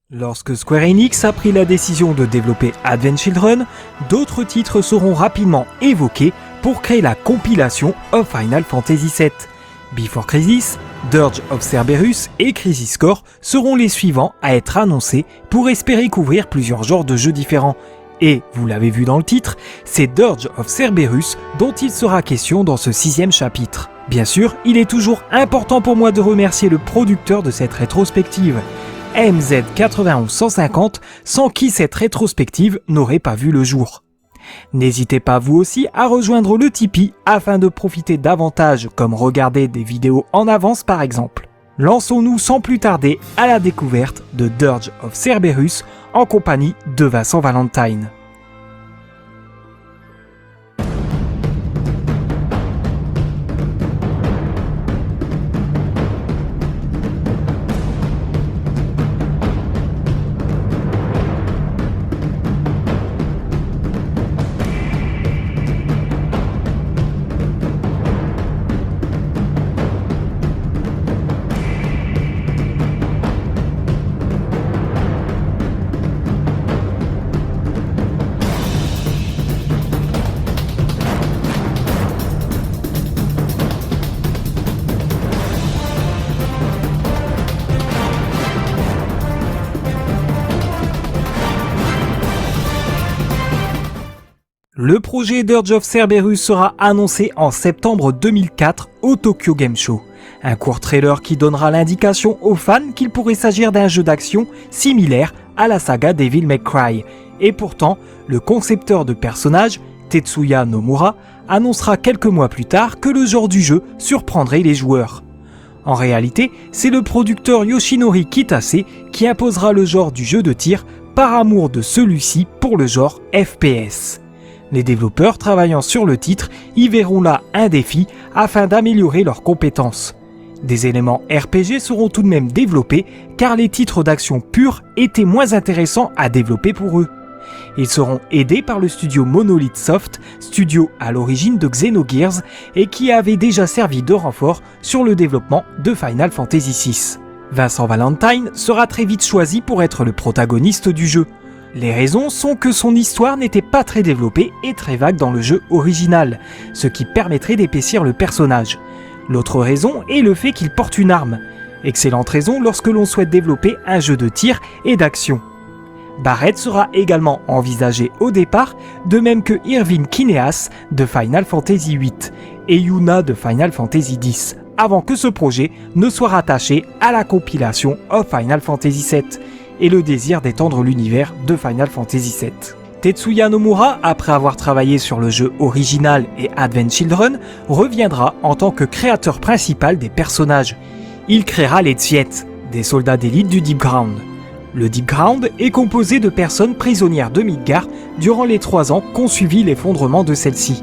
Lorsque Square Enix a pris la décision de développer Advent Children, d'autres titres seront rapidement évoqués pour créer la compilation of Final Fantasy VII. Before Crisis, Dirge of Cerberus et Crisis Core seront les suivants à être annoncés pour espérer couvrir plusieurs genres de jeux différents. Et, vous l'avez vu dans le titre, c'est Dirge of Cerberus dont il sera question dans ce 6e chapitre. Bien sûr, il est toujours important pour moi de remercier le producteur de cette rétrospective, MZ91150, sans qui cette rétrospective n'aurait pas vu le jour. N'hésitez pas vous aussi à rejoindre le Tipeee afin de profiter davantage, comme regarder des vidéos en avance par exemple. Lançons-nous sans plus tarder à la découverte de Dirge of Cerberus en compagnie de Vincent Valentine. Le projet Dirge of Cerberus sera annoncé en septembre 2004 au Tokyo Game Show. Un court trailer qui donnera l'indication aux fans qu'il pourrait s'agir d'un jeu d'action similaire à la saga Devil May Cry. Et pourtant, le concepteur de personnages, Tetsuya Nomura, annoncera quelques mois plus tard que le genre du jeu surprendrait les joueurs. En réalité, c'est le producteur Yoshinori Kitase qui imposera le genre du jeu de tir par amour de celui-ci pour le genre FPS. Les développeurs travaillant sur le titre y verront là un défi afin d'améliorer leurs compétences. Des éléments RPG seront tout de même développés car les titres d'action purs étaient moins intéressants à développer pour eux. Ils seront aidés par le studio Monolith Soft, studio à l'origine de Xenogears et qui avait déjà servi de renfort sur le développement de Final Fantasy VI. Vincent Valentine sera très vite choisi pour être le protagoniste du jeu. Les raisons sont que son histoire n'était pas très développée et très vague dans le jeu original, ce qui permettrait d'épaissir le personnage. L'autre raison est le fait qu'il porte une arme. Excellente raison lorsque l'on souhaite développer un jeu de tir et d'action. Barrett sera également envisagé au départ, de même que Irvine Kineas de Final Fantasy VIII et Yuna de Final Fantasy X, avant que ce projet ne soit rattaché à la compilation of Final Fantasy VII et le désir d'étendre l'univers de Final Fantasy VII. Tetsuya Nomura, après avoir travaillé sur le jeu original et Advent Children, reviendra en tant que créateur principal des personnages. Il créera les Tsiets, des soldats d'élite du Deep Ground. Le Deep Ground est composé de personnes prisonnières de Midgar durant les 3 ans qu'ont suivi l'effondrement de celle-ci.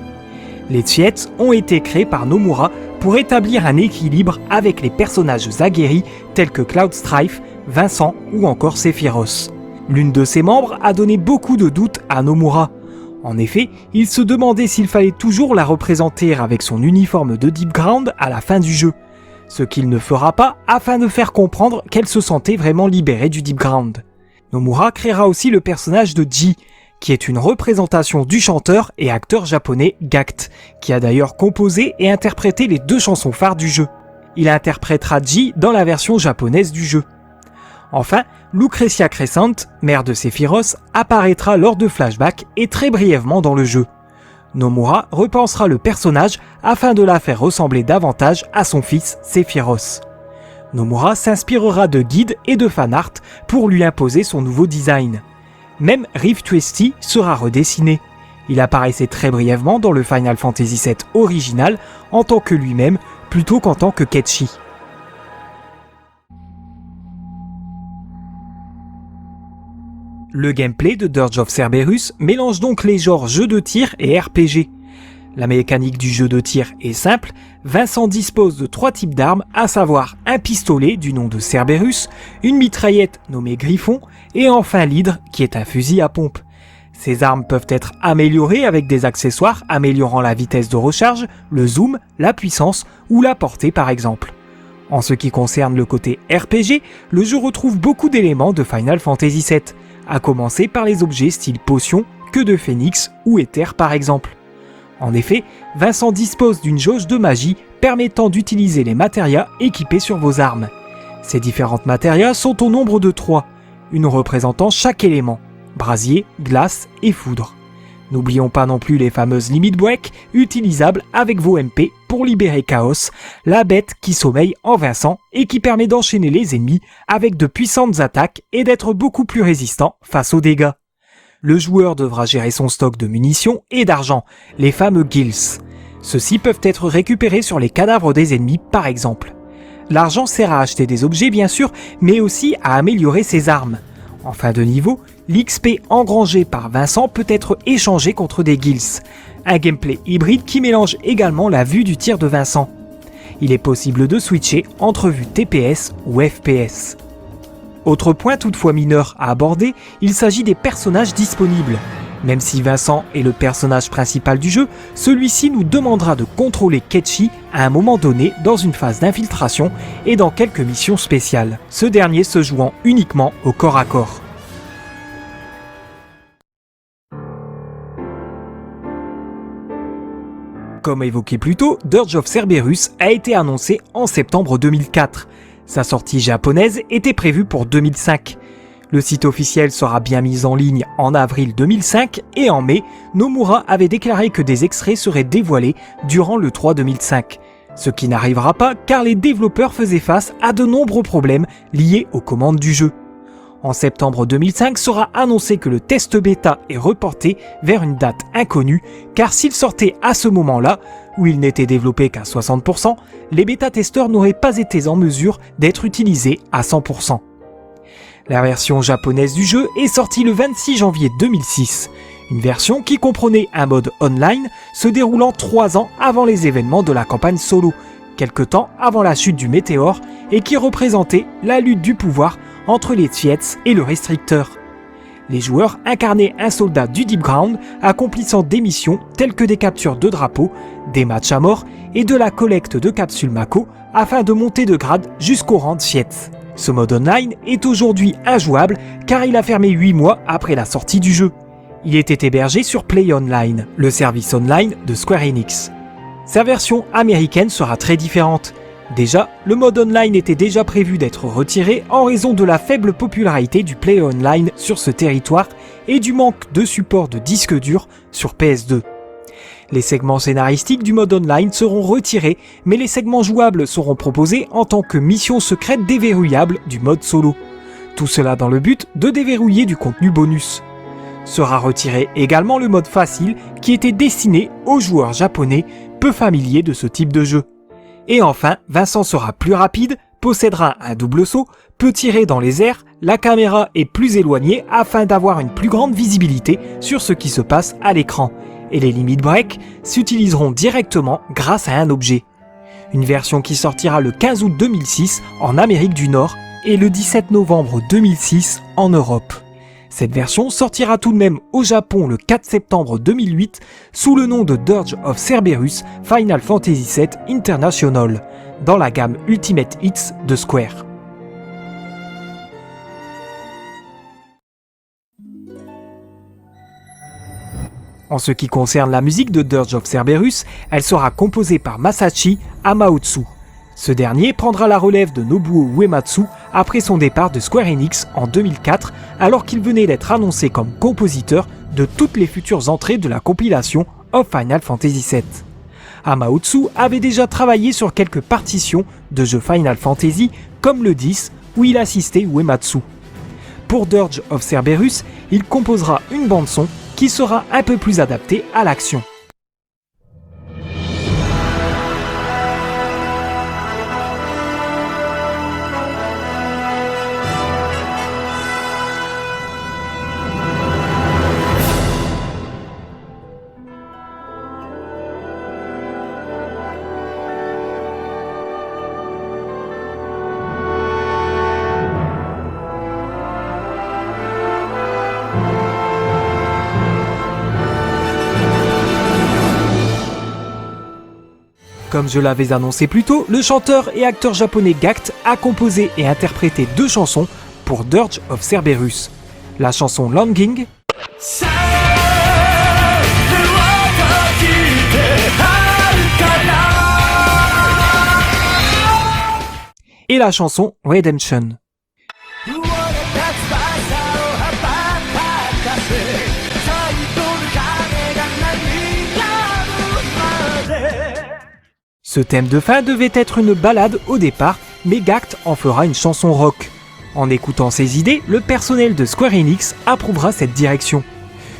Les Tsiets ont été créés par Nomura pour établir un équilibre avec les personnages aguerris tels que Cloud Strife, Vincent ou encore Sephiroth. L'une de ses membres a donné beaucoup de doutes à Nomura. En effet, il se demandait s'il fallait toujours la représenter avec son uniforme de Deep Ground à la fin du jeu, ce qu'il ne fera pas afin de faire comprendre qu'elle se sentait vraiment libérée du Deep Ground. Nomura créera aussi le personnage de Ji, qui est une représentation du chanteur et acteur japonais Gact, qui a d'ailleurs composé et interprété les 2 chansons phares du jeu. Il interprétera Ji dans la version japonaise du jeu. Enfin, Lucretia Crescent, mère de Sephiroth, apparaîtra lors de flashbacks et très brièvement dans le jeu. Nomura repensera le personnage afin de la faire ressembler davantage à son fils Sephiroth. Nomura s'inspirera de guides et de fanart pour lui imposer son nouveau design. Même Rift Twisty sera redessiné. Il apparaissait très brièvement dans le Final Fantasy VII original en tant que lui-même plutôt qu'en tant que Ketchi. Le gameplay de Dirge of Cerberus mélange donc les genres jeu de tir et RPG. La mécanique du jeu de tir est simple, Vincent dispose de 3 types d'armes, à savoir un pistolet du nom de Cerberus, une mitraillette nommée Griffon, et enfin l'hydre qui est un fusil à pompe. Ces armes peuvent être améliorées avec des accessoires améliorant la vitesse de recharge, le zoom, la puissance ou la portée par exemple. En ce qui concerne le côté RPG, le jeu retrouve beaucoup d'éléments de Final Fantasy VII, à commencer par les objets style potion, queue de phénix ou éther par exemple. En effet, Vincent dispose d'une jauge de magie permettant d'utiliser les matérias équipés sur vos armes. Ces différentes matérias sont au nombre de 3, une représentant chaque élément, brasier, glace et foudre. N'oublions pas non plus les fameuses Limit Break utilisables avec vos MP pour libérer Chaos, la bête qui sommeille en Vincent et qui permet d'enchaîner les ennemis avec de puissantes attaques et d'être beaucoup plus résistant face aux dégâts. Le joueur devra gérer son stock de munitions et d'argent, les fameux Gills. Ceux-ci peuvent être récupérés sur les cadavres des ennemis par exemple. L'argent sert à acheter des objets bien sûr, mais aussi à améliorer ses armes. En fin de niveau, l'XP engrangé par Vincent peut être échangé contre des Gills, un gameplay hybride qui mélange également la vue du tir de Vincent. Il est possible de switcher entre vue TPS ou FPS. Autre point toutefois mineur à aborder, il s'agit des personnages disponibles. Même si Vincent est le personnage principal du jeu, celui-ci nous demandera de contrôler Ketchy à un moment donné dans une phase d'infiltration et dans quelques missions spéciales, ce dernier se jouant uniquement au corps à corps. Comme évoqué plus tôt, Dirge of Cerberus a été annoncé en septembre 2004. Sa sortie japonaise était prévue pour 2005. Le site officiel sera bien mis en ligne en avril 2005 et en mai, Nomura avait déclaré que des extraits seraient dévoilés durant le 3 2005. Ce qui n'arrivera pas car les développeurs faisaient face à de nombreux problèmes liés aux commandes du jeu. En septembre 2005 sera annoncé que le test bêta est reporté vers une date inconnue car s'il sortait à ce moment-là, où il n'était développé qu'à 60%, les bêta-testeurs n'auraient pas été en mesure d'être utilisés à 100%. La version japonaise du jeu est sortie le 26 janvier 2006, une version qui comprenait un mode online se déroulant 3 ans avant les événements de la campagne solo, quelque temps avant la chute du météore et qui représentait la lutte du pouvoir entre les Tietz et le Restricteur. Les joueurs incarnaient un soldat du Deep Ground accomplissant des missions telles que des captures de drapeaux, des matchs à mort et de la collecte de capsules Mako afin de monter de grade jusqu'au rang de Tietz. Ce mode online est aujourd'hui injouable car il a fermé 8 mois après la sortie du jeu. Il était hébergé sur Play Online, le service online de Square Enix. Sa version américaine sera très différente. Déjà, le mode online était déjà prévu d'être retiré en raison de la faible popularité du Play Online sur ce territoire et du manque de support de disque dur sur PS2. Les segments scénaristiques du mode online seront retirés, mais les segments jouables seront proposés en tant que mission secrète déverrouillable du mode solo. Tout cela dans le but de déverrouiller du contenu bonus. Sera retiré également le mode facile qui était destiné aux joueurs japonais peu familiers de ce type de jeu. Et enfin, Vincent sera plus rapide, possédera un double saut, peut tirer dans les airs, la caméra est plus éloignée afin d'avoir une plus grande visibilité sur ce qui se passe à l'écran. Et les Limit Break s'utiliseront directement grâce à un objet. Une version qui sortira le 15 août 2006 en Amérique du Nord et le 17 novembre 2006 en Europe. Cette version sortira tout de même au Japon le 4 septembre 2008 sous le nom de Dirge of Cerberus Final Fantasy VII International, dans la gamme Ultimate Hits de Square. En ce qui concerne la musique de Dirge of Cerberus, elle sera composée par Masashi Hamaotsu. Ce dernier prendra la relève de Nobuo Uematsu après son départ de Square Enix en 2004, alors qu'il venait d'être annoncé comme compositeur de toutes les futures entrées de la compilation of Final Fantasy VII. Hamaotsu avait déjà travaillé sur quelques partitions de jeux Final Fantasy comme le 10 où il assistait Uematsu. Pour Dirge of Cerberus, il composera une bande-son qui sera un peu plus adaptée à l'action. Comme je l'avais annoncé plus tôt, le chanteur et acteur japonais Gact a composé et interprété 2 chansons pour Dirge of Cerberus. La chanson Longing et la chanson Redemption. Ce thème de fin devait être une ballade au départ, mais Gact en fera une chanson rock. En écoutant ces idées, le personnel de Square Enix approuvera cette direction.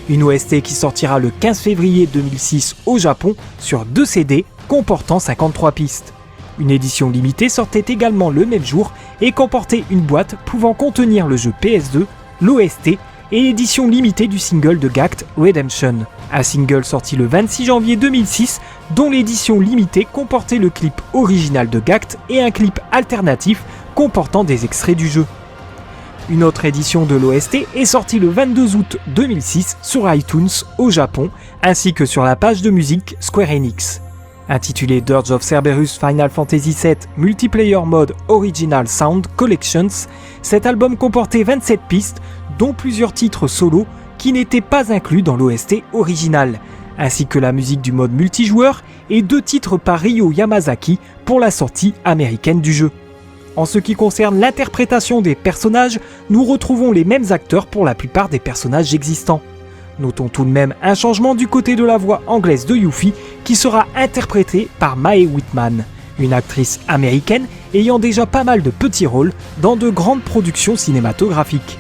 Une OST qui sortira le 15 février 2006 au Japon sur 2 CD comportant 53 pistes. Une édition limitée sortait également le même jour et comportait une boîte pouvant contenir le jeu PS2, l'OST et l'édition limitée du single de Gact, Redemption. Un single sorti le 26 janvier 2006 dont l'édition limitée comportait le clip original de Gact et un clip alternatif comportant des extraits du jeu. Une autre édition de l'OST est sortie le 22 août 2006 sur iTunes au Japon ainsi que sur la page de musique Square Enix. Intitulé Dirge of Cerberus Final Fantasy VII Multiplayer Mode Original Sound Collections, cet album comportait 27 pistes, dont plusieurs titres solo qui n'étaient pas inclus dans l'OST original, ainsi que la musique du mode multijoueur et 2 titres par Ryo Yamazaki pour la sortie américaine du jeu. En ce qui concerne l'interprétation des personnages, nous retrouvons les mêmes acteurs pour la plupart des personnages existants. Notons tout de même un changement du côté de la voix anglaise de Yuffie qui sera interprétée par Mae Whitman, une actrice américaine ayant déjà pas mal de petits rôles dans de grandes productions cinématographiques.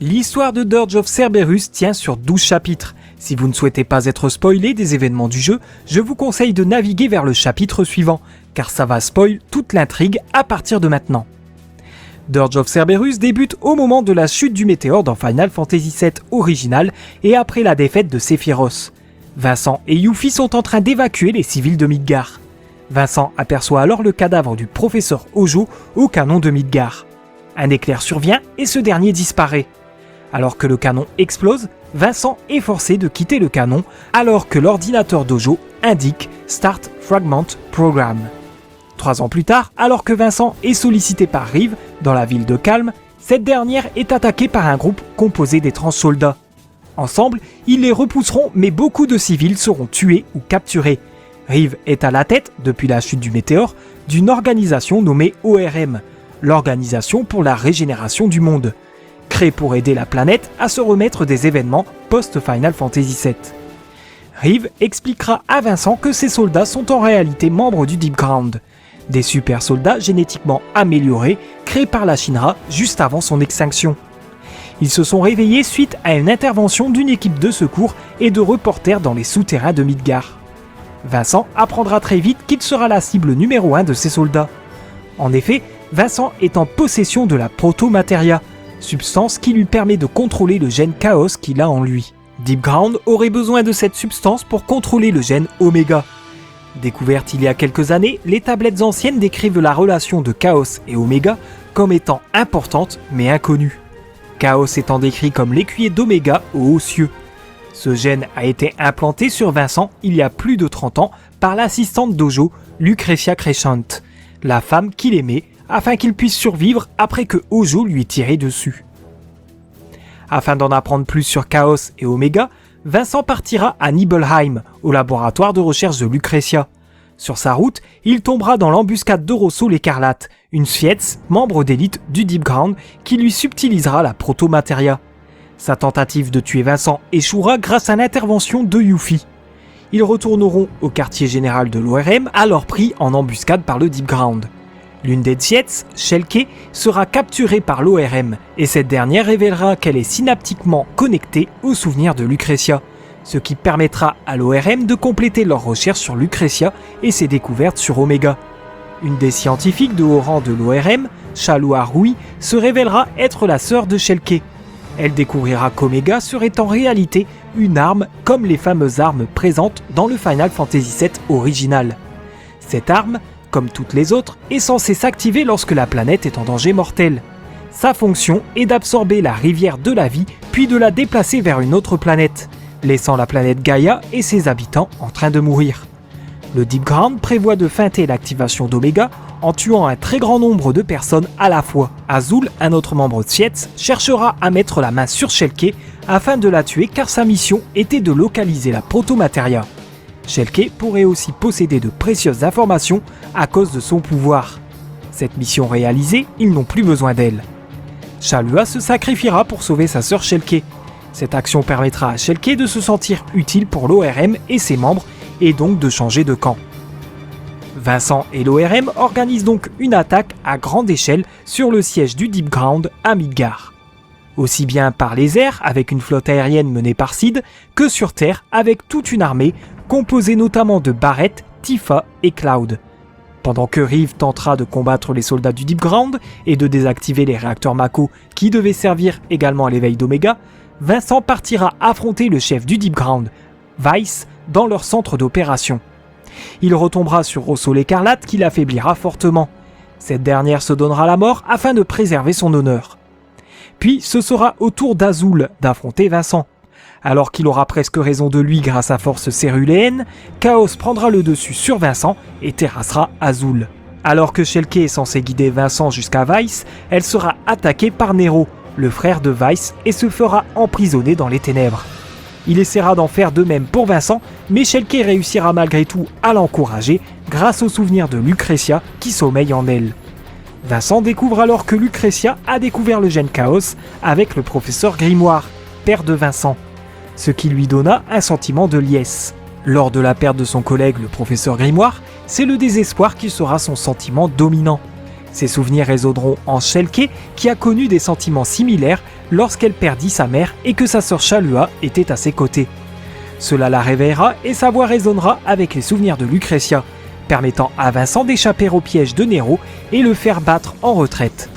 L'histoire de Dirge of Cerberus tient sur 12 chapitres. Si vous ne souhaitez pas être spoilé des événements du jeu, je vous conseille de naviguer vers le chapitre suivant, car ça va spoil toute l'intrigue à partir de maintenant. Dirge of Cerberus débute au moment de la chute du météore dans Final Fantasy VII original et après la défaite de Sephiroth. Vincent et Yuffie sont en train d'évacuer les civils de Midgar. Vincent aperçoit alors le cadavre du professeur Hojo au canon de Midgar. Un éclair survient et ce dernier disparaît. Alors que le canon explose, Vincent est forcé de quitter le canon alors que l'ordinateur d'Hojo indique « Start Fragment Program ». 3 ans plus tard, alors que Vincent est sollicité par Rive dans la ville de Calme, cette dernière est attaquée par un groupe composé d'étranges soldats. Ensemble, ils les repousseront mais beaucoup de civils seront tués ou capturés. Rive est à la tête, depuis la chute du météore, d'une organisation nommée ORM, l'Organisation pour la Régénération du Monde, créée pour aider la planète à se remettre des événements post-Final Fantasy VII. Rive expliquera à Vincent que ces soldats sont en réalité membres du Deep Ground, des super soldats génétiquement améliorés créés par la Shinra juste avant son extinction. Ils se sont réveillés suite à une intervention d'une équipe de secours et de reporters dans les souterrains de Midgar. Vincent apprendra très vite qu'il sera la cible numéro 1 de ces soldats. En effet, Vincent est en possession de la Proto-Materia, substance qui lui permet de contrôler le gène Chaos qu'il a en lui. Deep Ground aurait besoin de cette substance pour contrôler le gène Omega. Découverte il y a quelques années, les tablettes anciennes décrivent la relation de Chaos et Omega comme étant importante mais inconnue. Chaos étant décrit comme l'écuyer d'Omega aux hauts cieux. Ce gène a été implanté sur Vincent il y a plus de 30 ans par l'assistante d'Hojo, Lucretia Crescent, la femme qu'il aimait, afin qu'il puisse survivre après que Hojo lui ait tiré dessus. Afin d'en apprendre plus sur Chaos et Omega, Vincent partira à Nibelheim, au laboratoire de recherche de Lucretia. Sur sa route, il tombera dans l'embuscade de Rosso l'Écarlate, une Sviets, membre d'élite du Deep Ground, qui lui subtilisera la Proto-Materia. Sa tentative de tuer Vincent échouera grâce à l'intervention de Yuffie. Ils retourneront au quartier général de l'ORM, alors pris en embuscade par le Deep Ground. L'une des Sviets, Shelke, sera capturée par l'ORM, et cette dernière révélera qu'elle est synaptiquement connectée aux souvenirs de Lucretia, ce qui permettra à l'ORM de compléter leurs recherches sur Lucretia et ses découvertes sur Omega. Une des scientifiques de haut rang de l'ORM, Chalua Rui, se révélera être la sœur de Shelke. Elle découvrira qu'Omega serait en réalité une arme comme les fameuses armes présentes dans le Final Fantasy VII original. Cette arme, comme toutes les autres, est censée s'activer lorsque la planète est en danger mortel. Sa fonction est d'absorber la rivière de la vie puis de la déplacer vers une autre planète, laissant la planète Gaïa et ses habitants en train de mourir. Le Deep Ground prévoit de feinter l'activation d'Omega en tuant un très grand nombre de personnes à la fois. Azul, un autre membre de Sietz, cherchera à mettre la main sur Schelke afin de la tuer car sa mission était de localiser la protomatéria. Schelke pourrait aussi posséder de précieuses informations à cause de son pouvoir. Cette mission réalisée, ils n'ont plus besoin d'elle. Chalua se sacrifiera pour sauver sa sœur Schelke. Cette action permettra à Schelke de se sentir utile pour l'ORM et ses membres et donc de changer de camp. Vincent et l'ORM organisent donc une attaque à grande échelle sur le siège du Deep Ground à Midgar. Aussi bien par les airs avec une flotte aérienne menée par Sid que sur terre avec toute une armée composée notamment de Barrett, Tifa et Cloud. Pendant que Reeve tentera de combattre les soldats du Deep Ground et de désactiver les réacteurs Mako qui devaient servir également à l'éveil d'Omega, Vincent partira affronter le chef du Deep Ground, Weiss, dans leur centre d'opération. Il retombera sur Rosso l'Écarlate qui l'affaiblira fortement. Cette dernière se donnera la mort afin de préserver son honneur. Puis ce sera au tour d'Azul d'affronter Vincent. Alors qu'il aura presque raison de lui grâce à force céruléenne, Chaos prendra le dessus sur Vincent et terrassera Azul. Alors que Schelke est censé guider Vincent jusqu'à Weiss, elle sera attaquée par Nero, le frère de Weiss, et se fera emprisonner dans les ténèbres. Il essaiera d'en faire de même pour Vincent, mais Schelke réussira malgré tout à l'encourager grâce au souvenir de Lucretia qui sommeille en elle. Vincent découvre alors que Lucretia a découvert le gène Chaos avec le professeur Grimoire, père de Vincent, ce qui lui donna un sentiment de liesse. Lors de la perte de son collègue le professeur Grimoire, c'est le désespoir qui sera son sentiment dominant. Ses souvenirs résonneront en Schelke qui a connu des sentiments similaires lorsqu'elle perdit sa mère et que sa sœur Chalua était à ses côtés. Cela la réveillera et sa voix résonnera avec les souvenirs de Lucretia, permettant à Vincent d'échapper au piège de Nero et le faire battre en retraite.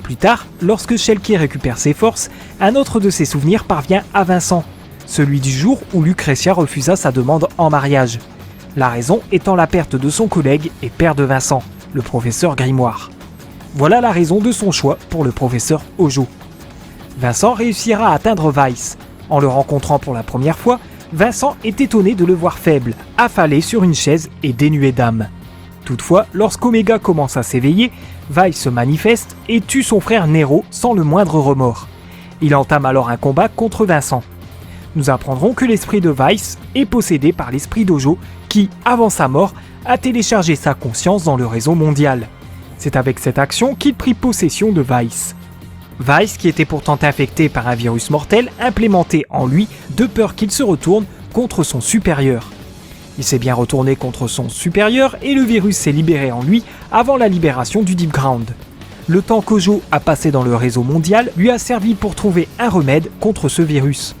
Plus tard, lorsque Schelke récupère ses forces, un autre de ses souvenirs parvient à Vincent, celui du jour où Lucretia refusa sa demande en mariage. La raison étant la perte de son collègue et père de Vincent, le professeur Grimoire. Voilà la raison de son choix pour le professeur Ojo. Vincent réussira à atteindre Weiss. En le rencontrant pour la première fois, Vincent est étonné de le voir faible, affalé sur une chaise et dénué d'âme. Toutefois, lorsqu'Omega commence à s'éveiller, Weiss se manifeste et tue son frère Nero sans le moindre remords. Il entame alors un combat contre Vincent. Nous apprendrons que l'esprit de Weiss est possédé par l'esprit d'Ojo qui, avant sa mort, a téléchargé sa conscience dans le réseau mondial. C'est avec cette action qu'il prit possession de Weiss. Weiss, qui était pourtant infecté par un virus mortel implémenté en lui de peur qu'il se retourne contre son supérieur. Il s'est bien retourné contre son supérieur et le virus s'est libéré en lui avant la libération du Deep Ground. Le temps qu'Ojo a passé dans le réseau mondial lui a servi pour trouver un remède contre ce virus.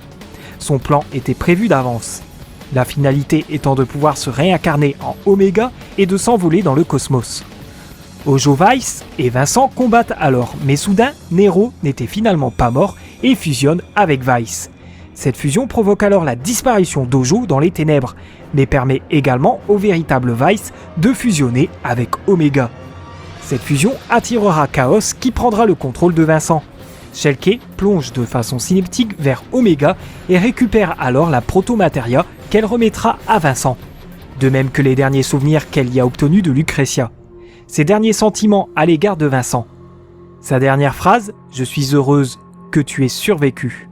Son plan était prévu d'avance. La finalité étant de pouvoir se réincarner en Omega et de s'envoler dans le cosmos. Ojo, Weiss et Vincent combattent alors, mais soudain, Nero n'était finalement pas mort et fusionne avec Weiss. Cette fusion provoque alors la disparition d'Ojo dans les ténèbres, mais permet également au véritable Weiss de fusionner avec Omega. Cette fusion attirera Chaos qui prendra le contrôle de Vincent. Schelke plonge de façon synaptique vers Omega et récupère alors la protomatéria qu'elle remettra à Vincent, de même que les derniers souvenirs qu'elle y a obtenus de Lucretia. Ses derniers sentiments à l'égard de Vincent. Sa dernière phrase « Je suis heureuse que tu aies survécu ».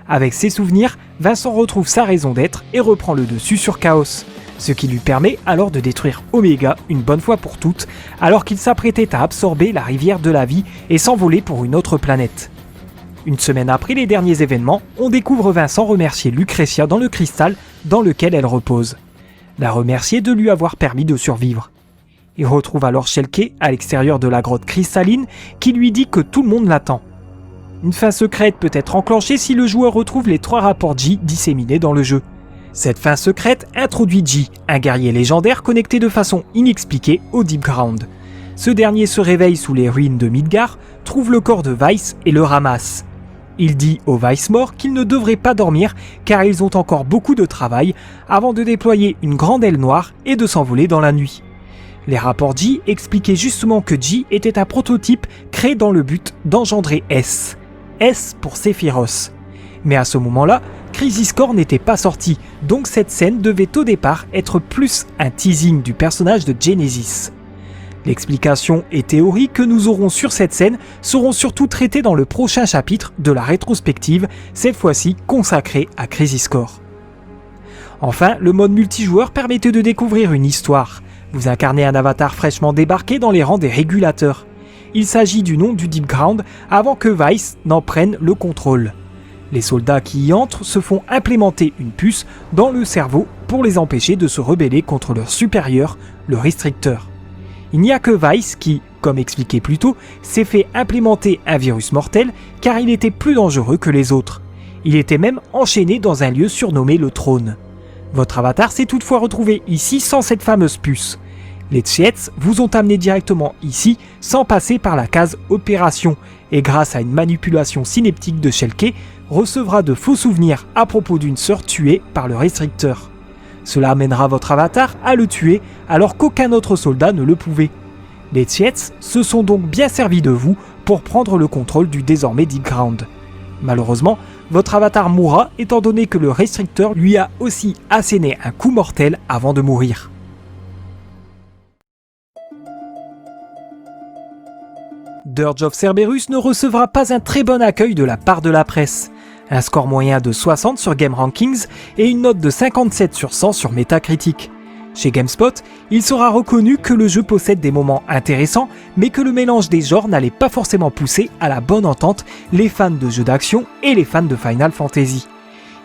Avec ses souvenirs, Vincent retrouve sa raison d'être et reprend le dessus sur Chaos, ce qui lui permet alors de détruire Omega une bonne fois pour toutes, alors qu'il s'apprêtait à absorber la rivière de la vie et s'envoler pour une autre planète. Une semaine après les derniers événements, on découvre Vincent remercier Lucretia dans le cristal dans lequel elle repose. La remercier de lui avoir permis de survivre. Il retrouve alors Schelke à l'extérieur de la grotte cristalline qui lui dit que tout le monde l'attend. Une fin secrète peut être enclenchée si le joueur retrouve les 3 rapports G disséminés dans le jeu. Cette fin secrète introduit G, un guerrier légendaire connecté de façon inexpliquée au Deep Ground. Ce dernier se réveille sous les ruines de Midgar, trouve le corps de Weiss et le ramasse. Il dit aux Weiss morts qu'ils ne devraient pas dormir car ils ont encore beaucoup de travail avant de déployer une grande aile noire et de s'envoler dans la nuit. Les rapports G expliquaient justement que G était un prototype créé dans le but d'engendrer S. S pour Sephiroth. Mais à ce moment-là, Crisis Core n'était pas sorti, donc cette scène devait au départ être plus un teasing du personnage de Genesis. L'explication et théorie que nous aurons sur cette scène seront surtout traitées dans le prochain chapitre de la rétrospective, cette fois-ci consacrée à Crisis Core. Enfin, le mode multijoueur permettait de découvrir une histoire. Vous incarnez un avatar fraîchement débarqué dans les rangs des régulateurs. Il s'agit du nom du Deep Ground avant que Vice n'en prenne le contrôle. Les soldats qui y entrent se font implémenter une puce dans le cerveau pour les empêcher de se rebeller contre leur supérieur, le Restrictor. Il n'y a que Vice qui, comme expliqué plus tôt, s'est fait implémenter un virus mortel car il était plus dangereux que les autres. Il était même enchaîné dans un lieu surnommé le Trône. Votre avatar s'est toutefois retrouvé ici sans cette fameuse puce. Les Tchets vous ont amené directement ici sans passer par la case Opération et grâce à une manipulation synaptique de Schelke, recevra de faux souvenirs à propos d'une sœur tuée par le Restrictor. Cela amènera votre avatar à le tuer alors qu'aucun autre soldat ne le pouvait. Les Tchets se sont donc bien servis de vous pour prendre le contrôle du désormais Deep Ground. Malheureusement, votre avatar mourra étant donné que le Restrictor lui a aussi asséné un coup mortel avant de mourir. Dirge of Cerberus ne recevra pas un très bon accueil de la part de la presse. Un score moyen de 60 sur GameRankings et une note de 57 sur 100 sur Metacritic. Chez GameSpot, il sera reconnu que le jeu possède des moments intéressants, mais que le mélange des genres n'allait pas forcément pousser à la bonne entente les fans de jeux d'action et les fans de Final Fantasy.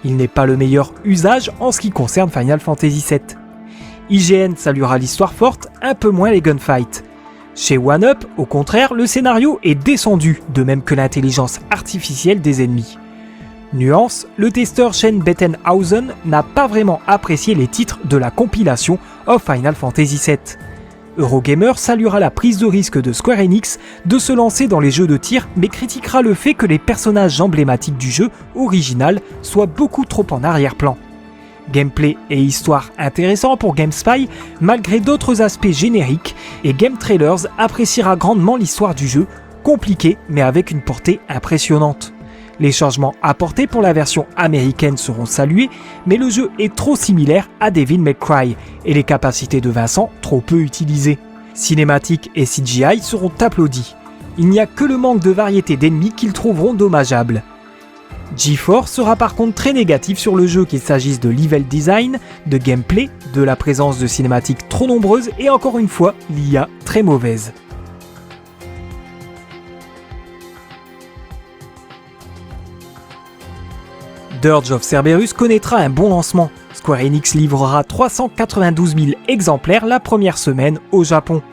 Il n'est pas le meilleur usage en ce qui concerne Final Fantasy VII. IGN saluera l'histoire forte, un peu moins les gunfights. Chez OneUp, au contraire, le scénario est descendu, de même que l'intelligence artificielle des ennemis. Nuance, le testeur Shane Bettenhausen n'a pas vraiment apprécié les titres de la compilation of Final Fantasy VII. Eurogamer saluera la prise de risque de Square Enix de se lancer dans les jeux de tir, mais critiquera le fait que les personnages emblématiques du jeu original soient beaucoup trop en arrière-plan. Gameplay et histoire intéressants pour GameSpy malgré d'autres aspects génériques, et Game Trailers appréciera grandement l'histoire du jeu, compliquée mais avec une portée impressionnante. Les changements apportés pour la version américaine seront salués, mais le jeu est trop similaire à Devil May Cry et les capacités de Vincent trop peu utilisées. Cinématiques et CGI seront applaudis. Il n'y a que le manque de variété d'ennemis qu'ils trouveront dommageable. GeForce sera par contre très négatif sur le jeu, qu'il s'agisse de level design, de gameplay, de la présence de cinématiques trop nombreuses et encore une fois l'IA très mauvaise. Dirge of Cerberus connaîtra un bon lancement. Square Enix livrera 392 000 exemplaires la première semaine au Japon.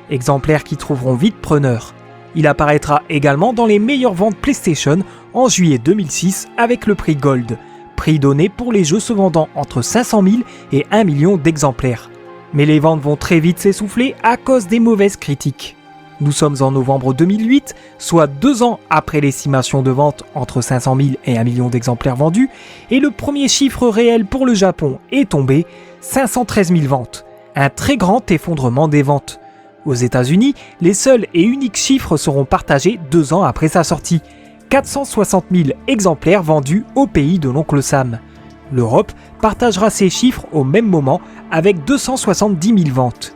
Exemplaires qui trouveront vite preneurs. Il apparaîtra également dans les meilleures ventes PlayStation en juillet 2006 avec le prix Gold, prix donné pour les jeux se vendant entre 500 000 et 1 million d'exemplaires. Mais les ventes vont très vite s'essouffler à cause des mauvaises critiques. Nous sommes en novembre 2008, soit 2 ans après l'estimation de vente entre 500 000 et 1 million d'exemplaires vendus, et le premier chiffre réel pour le Japon est tombé, 513 000 ventes, un très grand effondrement des ventes. Aux États-Unis, les seuls et uniques chiffres seront partagés 2 ans après sa sortie, 460 000 exemplaires vendus au pays de l'oncle Sam. L'Europe partagera ces chiffres au même moment avec 270 000 ventes.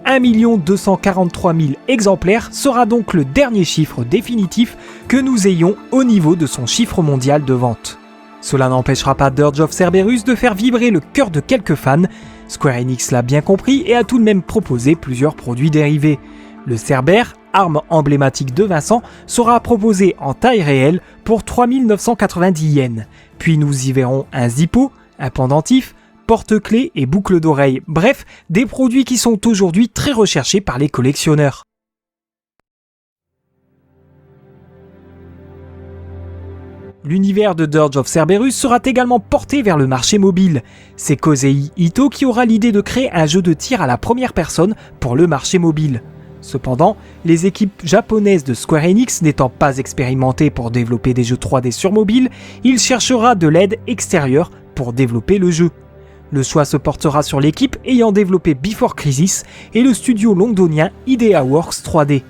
1 243 000 exemplaires sera donc le dernier chiffre définitif que nous ayons au niveau de son chiffre mondial de vente. Cela n'empêchera pas Dirge of Cerberus de faire vibrer le cœur de quelques fans. Square Enix l'a bien compris et a tout de même proposé plusieurs produits dérivés. Le Cerber, arme emblématique de Vincent, sera proposé en taille réelle pour 3 990 yens. Puis nous y verrons un Zippo, un pendentif, porte-clés et boucles d'oreilles, bref, des produits qui sont aujourd'hui très recherchés par les collectionneurs. L'univers de Dirge of Cerberus sera également porté vers le marché mobile. C'est Kosei Ito qui aura l'idée de créer un jeu de tir à la première personne pour le marché mobile. Cependant, les équipes japonaises de Square Enix n'étant pas expérimentées pour développer des jeux 3D sur mobile, il cherchera de l'aide extérieure pour développer le jeu. Le choix se portera sur l'équipe ayant développé Before Crisis et le studio londonien Ideaworks 3D.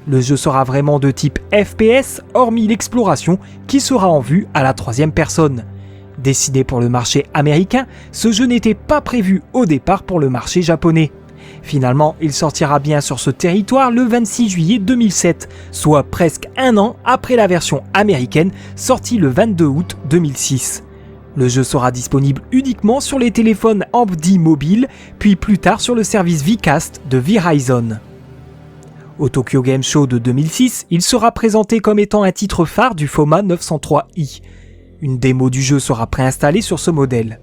Le jeu sera vraiment de type FPS, hormis l'exploration qui sera en vue à la troisième personne. Décidé pour le marché américain, ce jeu n'était pas prévu au départ pour le marché japonais. Finalement, il sortira bien sur ce territoire le 26 juillet 2007, soit presque un an après la version américaine sortie le 22 août 2006. Le jeu sera disponible uniquement sur les téléphones Ambdi mobile, puis plus tard sur le service Vcast de Verizon. Au Tokyo Game Show de 2006, il sera présenté comme étant un titre phare du FOMA 903i. Une démo du jeu sera préinstallée sur ce modèle.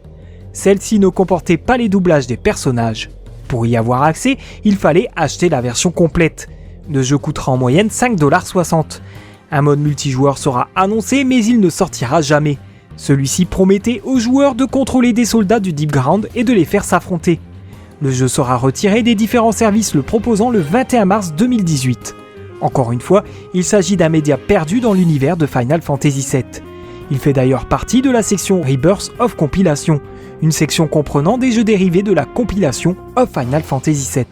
Celle-ci ne comportait pas les doublages des personnages. Pour y avoir accès, il fallait acheter la version complète. Le jeu coûtera en moyenne 5,60 $. Un mode multijoueur sera annoncé, mais il ne sortira jamais. Celui-ci promettait aux joueurs de contrôler des soldats du Deep Ground et de les faire s'affronter. Le jeu sera retiré des différents services le proposant le 21 mars 2018. Encore une fois, il s'agit d'un média perdu dans l'univers de Final Fantasy VII. Il fait d'ailleurs partie de la section Rebirth of Compilation, une section comprenant des jeux dérivés de la compilation of Final Fantasy VII.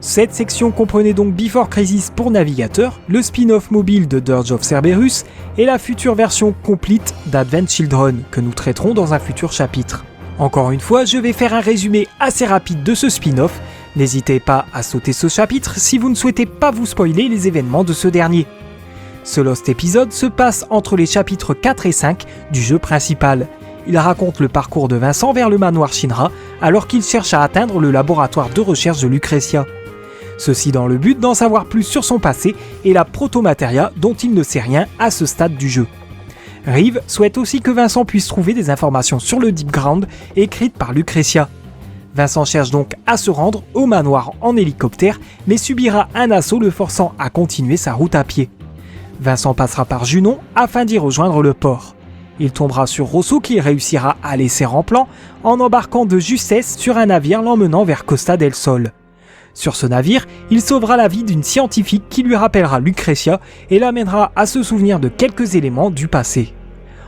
Cette section comprenait donc Before Crisis pour navigateur, le spin-off mobile de Dirge of Cerberus et la future version complete d'Advent Children que nous traiterons dans un futur chapitre. Encore une fois, je vais faire un résumé assez rapide de ce spin-off. N'hésitez pas à sauter ce chapitre si vous ne souhaitez pas vous spoiler les événements de ce dernier. Ce Lost épisode se passe entre les chapitres 4 et 5 du jeu principal. Il raconte le parcours de Vincent vers le manoir Shinra alors qu'il cherche à atteindre le laboratoire de recherche de Lucretia. Ceci dans le but d'en savoir plus sur son passé et la protomatéria dont il ne sait rien à ce stade du jeu. Rive souhaite aussi que Vincent puisse trouver des informations sur le Deep Ground écrites par Lucretia. Vincent cherche donc à se rendre au manoir en hélicoptère mais subira un assaut le forçant à continuer sa route à pied. Vincent passera par Junon afin d'y rejoindre le port. Il tombera sur Rosso qui réussira à laisser en plan en embarquant de justesse sur un navire l'emmenant vers Costa del Sol. Sur ce navire, il sauvera la vie d'une scientifique qui lui rappellera Lucretia et l'amènera à se souvenir de quelques éléments du passé.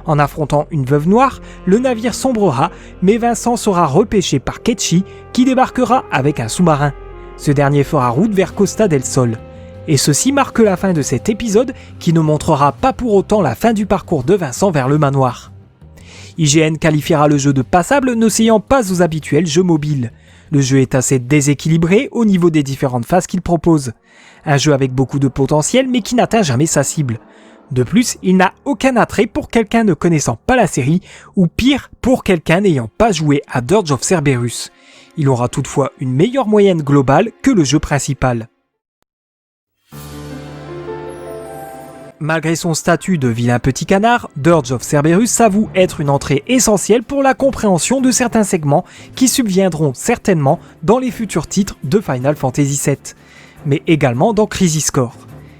En affrontant une veuve noire, le navire sombrera, mais Vincent sera repêché par Ketchi qui débarquera avec un sous-marin. Ce dernier fera route vers Costa del Sol. Et ceci marque la fin de cet épisode qui ne montrera pas pour autant la fin du parcours de Vincent vers le manoir. IGN qualifiera le jeu de passable, ne s'ayant pas aux habituels jeux mobiles. Le jeu est assez déséquilibré au niveau des différentes phases qu'il propose. Un jeu avec beaucoup de potentiel mais qui n'atteint jamais sa cible. De plus, il n'a aucun attrait pour quelqu'un ne connaissant pas la série, ou pire, pour quelqu'un n'ayant pas joué à Dirge of Cerberus. Il aura toutefois une meilleure moyenne globale que le jeu principal. Malgré son statut de vilain petit canard, Dirge of Cerberus s'avoue être une entrée essentielle pour la compréhension de certains segments qui subviendront certainement dans les futurs titres de Final Fantasy VII, mais également dans Crisis Core.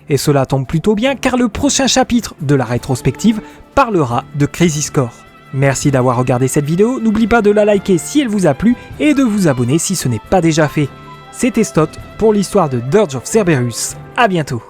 Et cela tombe plutôt bien car le prochain chapitre de la rétrospective parlera de Crisis Core. Merci d'avoir regardé cette vidéo, n'oublie pas de la liker si elle vous a plu et de vous abonner si ce n'est pas déjà fait. C'était Stott pour l'histoire de Dirge of Cerberus, à bientôt.